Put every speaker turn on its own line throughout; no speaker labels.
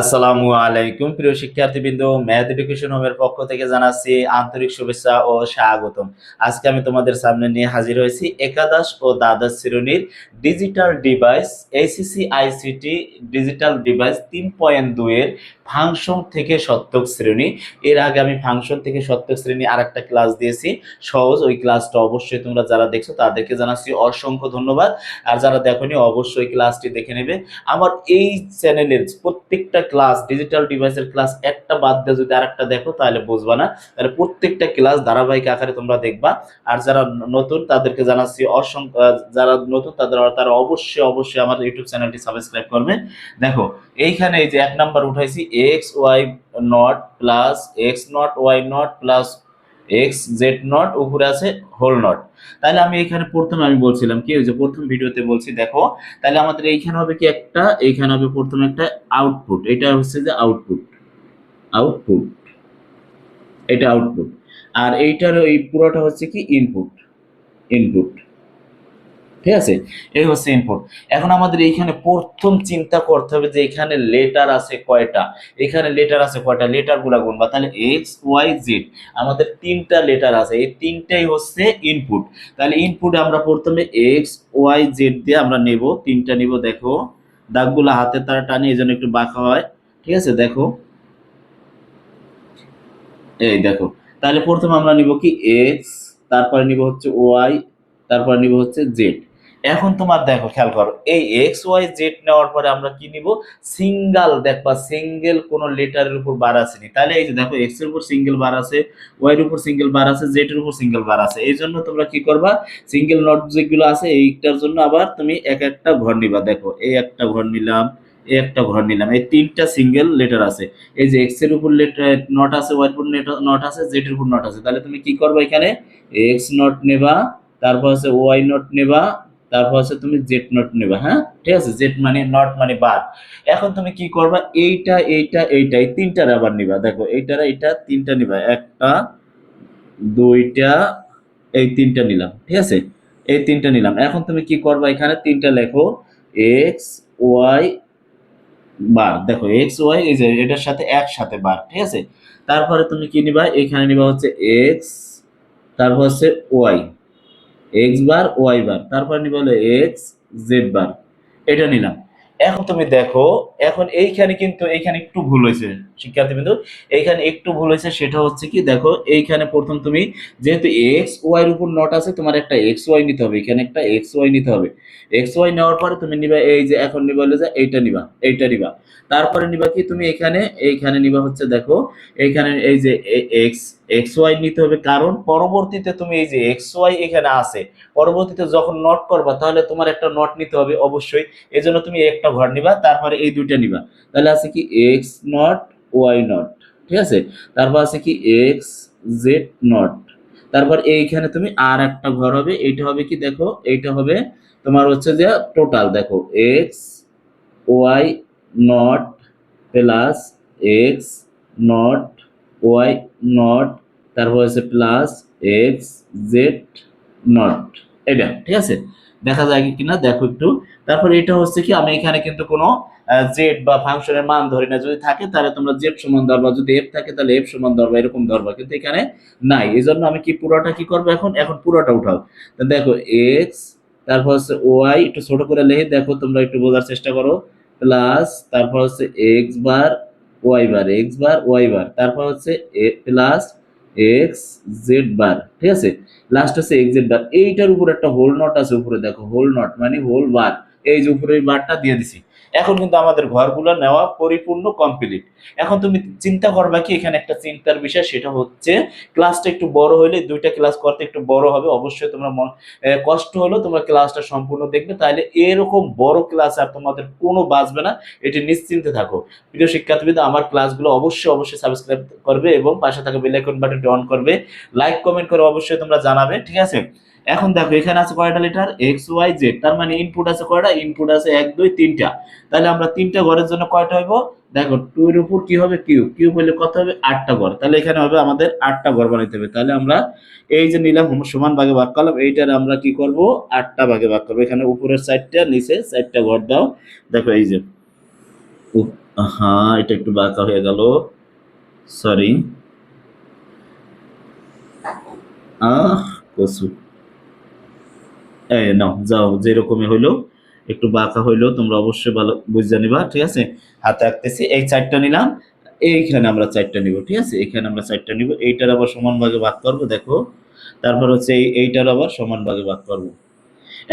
আসসালামু আলাইকুম প্রিয় শিক্ষার্থীবৃন্দ, ম্যাথ এডুকেশন হোমের পক্ষ থেকে জানাচ্ছি আন্তরিক শুভেচ্ছা ও স্বাগতম। আজকে আমি তোমাদের সামনে নিয়ে হাজির হয়েছি একাদশ ও দ্বাদশ শ্রেণীর ডিজিটাল ডিভাইস এসিসি আইসিটি ডিজিটাল ডিভাইস 3.2 এর ফাংশন থেকে শতক শ্রেণী। এর আগে আমি ফাংশন থেকে শতক শ্রেণী আরেকটা ক্লাস দিয়েছি সহজ, ওই ক্লাসটা অবশ্যই তোমরা যারা দেখছো তাদেরকে জানাচ্ছি অসংখ্য ধন্যবাদ। আর যারা দেখোনি অবশ্যই ক্লাসটি দেখে নেবে। আমার এই চ্যানেলের প্রত্যেকটা ক্লাস ডিজিটাল ডিভাইসের ক্লাস একটা বাদ দিয়ে যদি আরেকটা দেখো তাহলে বুঝবা না, তাহলে প্রত্যেকটা ক্লাস ধারাবাহিক আকারে তোমরা দেখবা। আর যারা নতুন তাদেরকে জানাচ্ছি অসংখ্য, যারা নতুন তারা অবশ্যই অবশ্যই আমার ইউটিউব চ্যানেলটি সাবস্ক্রাইব করবে। দেখো এইখানে এই যে এক নাম্বার উঠাইছি X Y naught plus x naught Y naught plus X Z naught, উপরে আছে হোল নট। তাহলে আমি এখানে প্রথমে আমি বলছিলাম কি, ওই যে প্রথম ভিডিওতে বলছি দেখো, তাহলে আমাদের এইখানে হবে কি একটা, এইখানে হবে প্রথমে একটা আউটপুট, এটা হচ্ছে যে আউটপুট, আউটপুট এটা আউটপুট। আর এইটার এই পুরোটা হচ্ছে কি ইনপুট, ইনপুট। ঠিক আছে, এই হচ্ছে ইনপুট। এখন আমাদের এইখানে প্রথম চিন্তা করতে হবে যে এখানে লেটার আছে কয়টা, এখানে লেটার আছে কয়টা, লেটার গুলা গুনবা। তাহলে এক্স ওয়াই জেড আমাদের তিনটা লেটার আছে, এই তিনটাই হচ্ছে ইনপুট। তাহলে ইনপুট আমরা প্রথমে এক্স ওয়াই জেড দিয়ে আমরা নেব, তিনটা নিব। দেখো দাগগুলা হাতে তারা টানি, এই জন্য একটু বাঁকা হয়। ঠিক আছে, দেখো এই দেখো। তাহলে প্রথমে আমরা নিব কি এক্স, তারপরে নিব হচ্ছে ওয়াই, তারপরে নিব হচ্ছে জেড। এখন তোমার দেখো খেয়াল করো, এই এক্স ওয়াই জেড নেওয়ার পরে আমরা কি নিব, সিঙ্গেল, দেখবা সিঙ্গেল কোন লেটারের উপর বার আসেনি। তাহলে এই যে দেখো এক্স এর উপর সিঙ্গেল বার আছে, ওয়াই এর উপর সিঙ্গেল বার আছে, জেড এর উপর সিঙ্গেল বার আছে। এই জন্য তোমরা কি করবা, সিঙ্গেল নট যেগুলো আছে এইটার জন্য আবার তুমি এক একটা ঘর নিবা। দেখো এই একটা ঘর নিলাম, এই একটা ঘর নিলাম, এই তিনটা সিঙ্গেল লেটার আছে। এই যে এক্স এর উপর নট আছে, ওয়াই এর উপর নট আছে, জেড এর উপর নট আছে। তাহলে তুমি কি করবে, এখানে এক্স নট নেবা, তারপর হচ্ছে ওয়াই নট নেবা, তারপর হচ্ছে তুমি জেড নট নেবা। হ্যাঁ ঠিক আছে, জেড মানে নট মানে বাদ। এখন তুমি কি করবা, এইটা এইটা এইটা এই তিনটার আবার নিবা। দেখো এইটার এইটা তিনটা নিবা, একটা দুইটা এই তিনটা নিলাম। ঠিক আছে, এই তিনটা নিলাম। এখন তুমি কি করবা, এখানে তিনটা লেখো এক্স ওয়াই বার। দেখো এক্স ওয়াই এই যে এটার সাথে একসাথে বার। ঠিক আছে, তারপরে তুমি কি নিবা, এখানে নিবা হচ্ছে এক্স, তারপর হচ্ছে Y, x bar y bar, তারপর নিবা হলো এক্স জেড বার, এটা নিলাম। এখন তুমি দেখো, এখন এইখানে কিন্তু এইখানে একটু ভুল হয়েছে শিক্ষার্থী বিন্দু, এইখানে একটু ভুল হয়েছে। সেটা হচ্ছে কি, দেখো এইখানে প্রথম তুমি যেহেতু এক্স ওয়াই এর উপর নট আছে, তোমার একটা এক্স ওয়াই নিতে হবে, এখানে একটা এক্স ওয়াই নিতে হবে। এক্স ওয়াই নেওয়ার পরে তুমি নিবা এই যে, এখন নিবা হলো যে এইটা নিবা, এইটা নিবা। তারপরে নিবা কি তুমি এখানে, এইখানে নিবা হচ্ছে দেখো এইখানে এই যে এক্স এক্স ওয়াই নিতে হবে, কারণ পরবর্তীতে তুমি এই যে এক্স ওয়াই এখানে আছে, পরবর্তীতে যখন নট করবা তাহলে তোমার একটা নট নিতে হবে অবশ্যই। এই জন্য তুমি একটা ঘর নিবা, তারপরে এই দুইটা নিবা। তাহলে আছে কি এক্স নট ওয়াই নট। ঠিক আছে, তারপর আছে কি এক্স জেড নট। তারপর এইখানে তুমি আর একটা ঘর হবে, এইটা হবে কি দেখো, এইটা হবে তোমার হচ্ছে যে টোটাল। দেখো x Y naught plus x naught Y naught, তারপর হচ্ছে প্লাস এক্স জেড নট, এটা। ঠিক আছে, দেখা যায় কি কিনা দেখো একটু। তারপর এটা হচ্ছে কি, আমি এখানে কিন্তু কোনো জেড বা ফাংশনের মান ধরি না, যদি থাকে তাহলে তোমরা জেড সমান ধরবা, যদি এফ থাকে তাহলে এফ সমান ধরবা, এরকম ধরবা, কিন্তু এখানে নাই। এই জন্য আমি কি পুরোটা কি করবো, এখন এখন পুরোটা উঠাও। তো দেখো এক্স, তারপর হচ্ছে ওয়াই, একটু ছোট করে লিখে দেখো তোমরা একটু বোঝার চেষ্টা করো, প্লাস তারপর হচ্ছে x bar y bar, x bar y bar, তারপর হচ্ছে প্লাস এক্স জেড বার। ঠিক আছে, লাস্ট হচ্ছে এক্স জেড বার। এইটার উপর একটা হোল নট আছে, উপরে দেখো হোল নট মানে হোল বার, এই যে উপরে বারটা দিয়ে দিছি। এখন কিন্তু আমাদের ঘরগুলো নেওয়া পরিপূর্ণ কমপ্লিট। এখন তুমি চিন্তা করবা কি, এখানে একটা চিন্তার বিষয়, সেটা হচ্ছে ক্লাসটা একটু বড় হলে, দুইটা ক্লাস করতে একটু বড় হবে অবশ্যই। তোমরা কষ্ট হলো তোমরা ক্লাসটা সম্পূর্ণ দেখবে, তাহলে এরকম বড় ক্লাস আর তোমাদের কোনো বাঁচবে না, এটি নিশ্চিন্তে থাকো। প্রিয় শিক্ষার্থীবৃন্দ, আমার ক্লাসগুলো অবশ্যই অবশ্যই সাবস্ক্রাইব করবে এবং পাশে থাকা বেল আইকন বাটনটি অন করবে, লাইক কমেন্ট করে অবশ্যই তোমরা জানাবে। ঠিক আছে, এখন দেখো এখানে আছে কয়টা লেটার, এক্স ওয়াই জেড, তার মানে ইনপুট আছে কয়টা, ইনপুট আছে এক দুই তিনটা। তাহলে আমরা তিনটা ঘরের জন্য কয়টা হইব, দেখো টু এর উপর কি হবে কিউব, কিউব হলে কত হবে, আটটা ঘর। তাহলে এখানে হবে আমাদের আটটা ঘর বানাইতে হবে। তাহলে আমরা এই যে নিলাম সমান ভাগে ভাগ করলাম, এইটার আমরা কি করব, আটটা ভাগে ভাগ করবো। এখানে উপরের সাইডটা নিচে সাইডটা ঘর দাও। দেখো এই যে হ্যাঁ, এটা একটু বাঁকা হয়ে গেল, সরি। আহ কসু, এই নাও যাও, যেরকমই হইলো একটু বাঁকা হইলো তোমরা অবশ্যই ভালো বুঝে নিবা, ঠিক আছে। হাতে আঁকতেছি, এই চারটা নিলাম, এইখানে আমরা চারটা নিব, ঠিক আছে, এখানে আমরা চারটা নিব, এইটার আবার সমান ভাগে ভাগ করবো, দেখো। তারপর হচ্ছে এইটার আবার সমান ভাগে ভাগ করবো।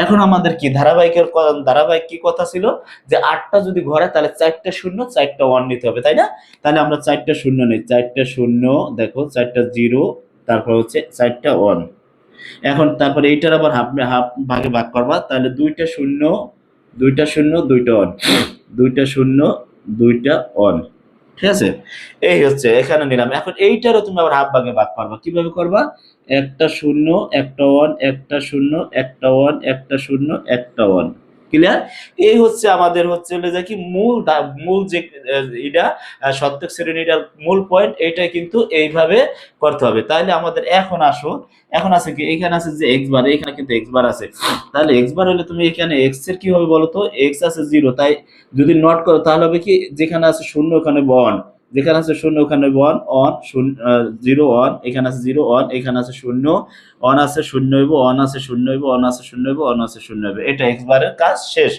এখন আমাদের কি ধারাবাহিক কি কথা ছিল, যে আটটা যদি ঘরে তাহলে চারটা শূন্য চারটা ওয়ান নিতে হবে, তাই না? তাহলে আমরা চারটা শূন্য নিই, চারটা শূন্য, দেখো চারটা জিরো, তারপর হচ্ছে চারটা ওয়ান। এখন তারপরে এইটার আবার হাফ হাফ ভাগে ভাগ করবা, তাহলে দুইটা শূন্য, দুইটা শূন্য, দুইটা অন, দুইটা শূন্য, দুইটা অন, ঠিক আছে। এই হচ্ছে এখানে নিলাম। এখন এইটারও তুমি আবার হাফ ভাগে ভাগ করবা, কিভাবে করবা? একটা শূন্য, একটা ওয়ান, একটা শূন্য, একটা ওয়ান, একটা শূন্য, একটা ওয়ান। ক্লিয়ার? এই হচ্ছে আমাদের হচ্ছে হলো যে কি মূল যে এটা শতক শ্রেণীটার মূল পয়েন্ট, এইটাই কিন্তু এইভাবে করতে হবে। তাহলে আমাদের এখন আসো, এখন আছে কি, এখানে আছে যে এক্স বার, এখানে কিন্তু এক্স বার আছে। তাহলে এক্স বার হলে তুমি এখানে এক্স এর কি হবে বলো তো? এক্স আছে জিরো, তাই যদি নট করো তাহলে হবে কি, যেখানে আছে শূন্য ওখানে ওয়ান, যেখানে আছে শূন্য ওখানে ওয়ান, অন শূন্য, জিরো অন, এখানে আছে জিরো অন, এখানে আছে শূন্য, অন আছে শূন্য হইব, অন আছে শূন্য হইব, অন আছে শূন্য হইব, অন আছে শূন্য হইব। এটা এক্স বারের কাজ শেষ,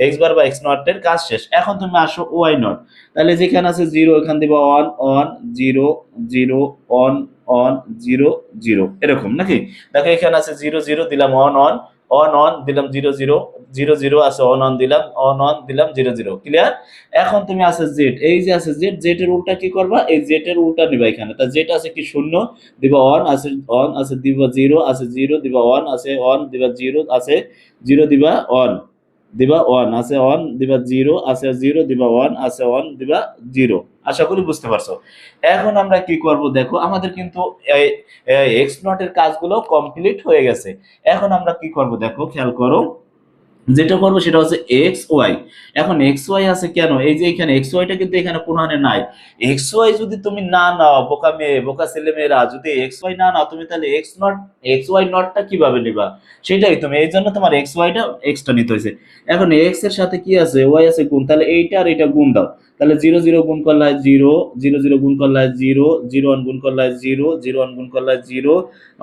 এক্স বার বা এক্স নট এর কাজ শেষ। এখন তুমি আসো ওয়াই নট, তাহলে যেখানে আছে জিরো এখান দিবা on, on zero, zero on, on zero, zero, এরকম নাকি? দেখো এখানে আছে জিরো জিরো, দিলাম অন অন, অন অন দিলাম জিরো জিরো, জিরো জিরো আছে অন অন দিলাম, অন অন দিলাম জিরো জিরো। ক্লিয়ার? এখন তুমি আছে জেড, এই যে আছে জেড, জেড এর উল্টা কি করবা? এই জেড এর উল্টা নিবা এখানে। তা জেড আছে কি শূন্য, দিবা অন, আছে অন, আছে দিবা জিরো, আছে জিরো দিবা অন, আছে অন দিবা জিরো, আছে জিরো দিবা অন, দিবা ওয়ান, আছে ওয়ান দিবা জিরো, আছে জিরো দিবা ওয়ান, আছে ওয়ান দিবা জিরো। আশা করি বুঝতে পারছো। এখন আমরা কি করব, দেখো আমাদের কিন্তু এক্স নট এর কাজগুলো কমপ্লিট হয়ে গেছে। এখন আমরা কি করব, দেখো খেয়াল করো, যেটা করবো সেটা হচ্ছে এক্স ওয়াই। এখন এক্স ওয়াই আছে কেন, এই যে এখানে এক্স ওয়াইটা কিন্তু এখানে কোনখানে নাই। এক্স ওয়াই যদি তুমি না নাও, বোকা মেয়ে বোকা ছেলে মেয়েরা, যদি এক্স ওয়াই না নাও তুমি, তাহলে এক্স নট, এক্স ওয়াই নটটা কিভাবে নিবা? সেটাই তুমি, এই জন্য তোমার এক্স ওয়াইটা এক্সটা নিতে হয়েছে। এখন এক্স এর সাথে কি আছে, ওয়াই আছে গুণ, তাহলে এইটা আর এটা গুণ দাও। তাহলে জিরো জিরো গুণ করলে হয় জিরো, জিরো জিরো গুণ করলে হয় জিরো, জিরো ওয়ান গুণ করলে হয় জিরো, জিরো ওয়ান গুণ করলে হয় জিরো,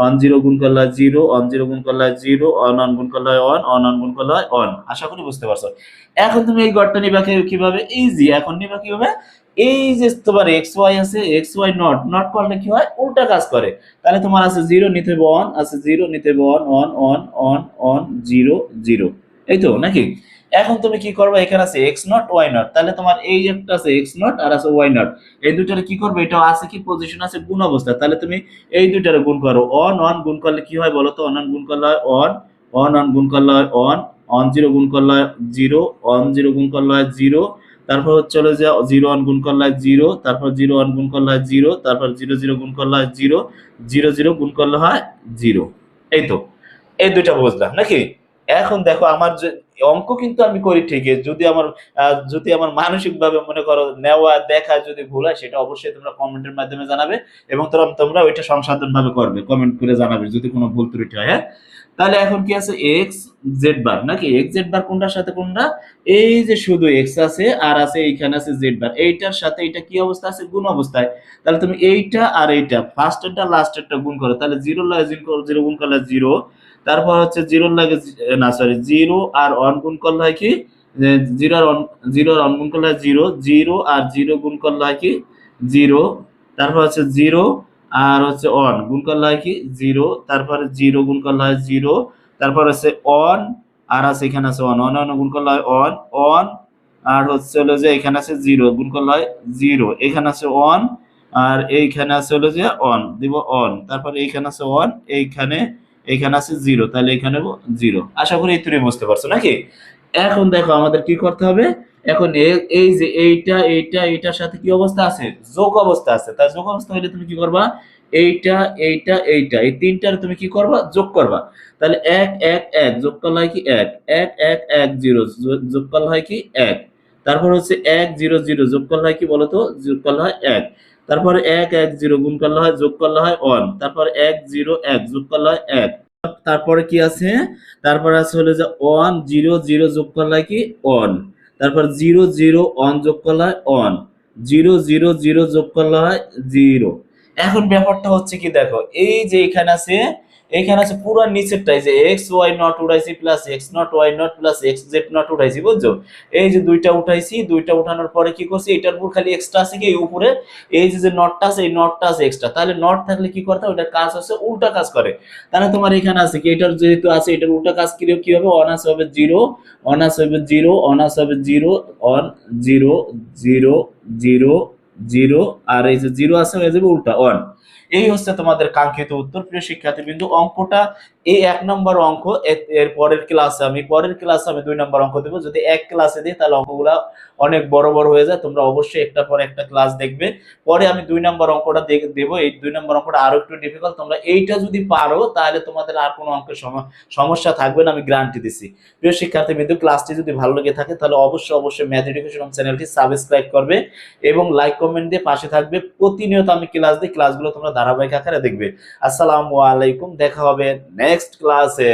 অন জিরো গুণ করলে হয় জিরো, অন জিরো গুণ করলে হয় জিরো, অন অন গুণ করলে হয় অন, অন অন গুণ করলে হয় অন। আশা করি বুঝতে পারছো। এখন তুমি এই গড়টা নিবা কিভাবে? ইজি, এখন নিবা কিভাবে? এই যে তোমার এক্স ওয়াই আছে, এক্স ওয়াই নট, নট করলে কি হয়, উল্টা কাজ করে। তাহলে তোমার আছে জিরো নিতে হবে অন, আছে জিরো নিতে হবে on, on on on on zero zero, এই তো নাকি? এখন তুমি কি করবে, এখানে আছে এক্স নট ওয়াই নট, তাহলে তোমার এই একটা আছে এক্স নট আর আছে ওয়াই নট, এই দুইটার কি করবে, এটা আছে কি পজিশন আছে গুণ অবস্থা, তাহলে তুমি এই দুইটারে গুণ করো। অন অন গুণ করলে কি হয় বলো তো? অন অন গুণ করলে হয় অন, অন অন গুণ করলে হয় অন, অন জিরো গুণ করলে হয় জিরো, অন জিরো গুণ করলে হয় জিরো, তারপর হচ্ছে হলো যে জিরো ওয়ান গুণ করলে হয় জিরো, তারপর জিরো ওয়ান গুণ করলে হয় জিরো, তারপর জিরো জিরো গুণ করলে হয় জিরো, জিরো জিরো গুণ করলে হয় জিরো। এই তো, এই দুইটা বুঝলাম নাকি? এখন দেখো আমার যে অঙ্ক কিন্তু আমি করি ঠিকই, যদি আমার মানসিক ভাবে মনে করো নেওয়া দেখা যদি ভুল হয়, সেটা অবশ্যই তোমরা কমেন্টের মাধ্যমে জানাবে, এবং তোমরা ওইটা সংশোধন ভাবে করবে, কমেন্ট করে জানাবে যদি কোনো ভুল ত্রুটি হয়, হ্যাঁ। তাহলে এখন কি আছে, এক্স জেড বার নাকি? এক্স জেড বার কোনটার সাথে কোনটা? এই যে শুধু এক্স আছে আর আছে এইখানে আছে জেড বার, এইটার সাথে এটা কি অবস্থা আছে, গুণ অবস্থায়। তাহলে তুমি এইটা আর এইটা ফার্স্টেরটা লাস্টেরটা গুণ করো, তাহলে জিরো লাগে জিরো গুণ করলে জিরো, তারপর হচ্ছে জিরো লাগে, না সরি, জিরো আর ওয়ান গুণ করলে হয় কি, জিরো আর ওয়ান, জিরো আর ওয়ান গুণ করলে হয় জিরো, জিরো আর জিরো গুণ করলে হয় কি জিরো, তারপর হচ্ছে জিরো আর হচ্ছে অন গুণ করলে হয় কি জিরো, তারপরে জিরো গুণ করলে হয় জিরো, তারপর হচ্ছে অন, আর আছে এখানে আছে অন, অন অন গুণ করলে হয় অন, অন আর হচ্ছে হলো যে এখানে আছে জিরো গুণ করলে হয় জিরো, এখানে আছে অন আর এইখানে আছে হলো যে অন দিব অন, তারপরে এইখানে আছে অন, এইখানে এইখানে আছে জিরো, তাহলে এখানে জিরো। আশা করি এই তুমি বুঝতে পারছো নাকি? এখন দেখো আমাদের কি করতে হবে, এখন এই যে এইটা এইটা এইটার সাথে কি অবস্থা আছে, যোগ অবস্থা আছে। তার যোগ অবস্থা হলে তুমি কি করবা, এইটা এইটা এইটা এই তিনটার তুমি কি করবা, যোগ করবা। তাহলে এক এক এক যোগ করলে হয় কি এক, এক এক এক জিরো যোগ করলে হয় কি এক, তারপর হচ্ছে এক জিরো জিরো যোগ করলে হয় কি বলতো, যোগ করলে হয় এক, তারপরে এক এক জিরো গুণ করলে হয়, যোগ করলে হয় অন, তারপর এক জিরো এক যোগ করলে হয় এক, তারপরে কি আছে, তারপরে আছে হলো যে ওয়ান জিরো জিরো যোগ করলে হয় কি অন, তারপর 0 0 অন যোগ করলে হয় অন, 0 0 0 যোগ করলে হয় 0। এখন ব্যাপারটা হচ্ছে কি দেখো, এই যে এখানে আছে পুরো নিচেরটাই যে এক্স ওয়াই নট উঠাইছি plus x naught Y naught plus X Z naught উঠাইছি, বুঝছো? এই যে দুইটা উঠাইছি, দুইটা উঠানোর পরে কি করছি, এটার উপর খালি এক্সট্রা আছে কি এই উপরে, এই যে নটটা আছে, এই নটটা আছে এক্সট্রা, তাহলে নট থাকলে কি করতে হয়, ওটার কাজ হচ্ছে উল্টা কাজ করে। তাহলে তোমার এখানে আছে কি, এটার যেহেতু আছে এটার উল্টা কাজ কি হবে, অনার্স হবে জিরো, অনার্স হবে জিরো, অনার্স হবে zero, on zero zero zero zero, আর এই যে জিরো আছে হয়ে যাবে উল্টা অন। এই হচ্ছে তোমাদের কাঙ্ক্ষিত উত্তর। প্রিয় শিক্ষার্থী বিন্দু, অঙ্কটা এই 1 নম্বর অঙ্ক। এর পরের ক্লাসে আমি 2 নম্বর অঙ্ক দেবো। যদি এক ক্লাসে দিই তাহলে অঙ্কগুলা অনেক বড় বড় হয়ে যায়, তোমরা অবশ্যই একটা পর একটা ক্লাস দেখবে। পরে আমি 2 নম্বর অঙ্কটা দেবো। এই 2 নম্বর অঙ্কটা আরো একটু ডিফিকাল্ট, তোমরা এইটা যদি পারো তাহলে তোমাদের আর কোনো অঙ্কের সমস্যা থাকবে না, আমি গ্যারান্টি দিচ্ছি। প্রিয় শিক্ষার্থী বিন্দু, ক্লাসটি যদি ভালো লেগে থাকে তাহলে অবশ্যই ম্যাথ এডুকেশন চ্যানেলটি সাবস্ক্রাইব করবে এবং লাইক কমেন্ট দিয়ে পাশে থাকবে। প্রতিনিয়ত আমি ক্লাস দিই, ক্লাসগুলো তোমরা ধারাবাহিক আকারে দেখবে। আসসালামু আলাইকুম, দেখা হবে নেক্সট ক্লাসে।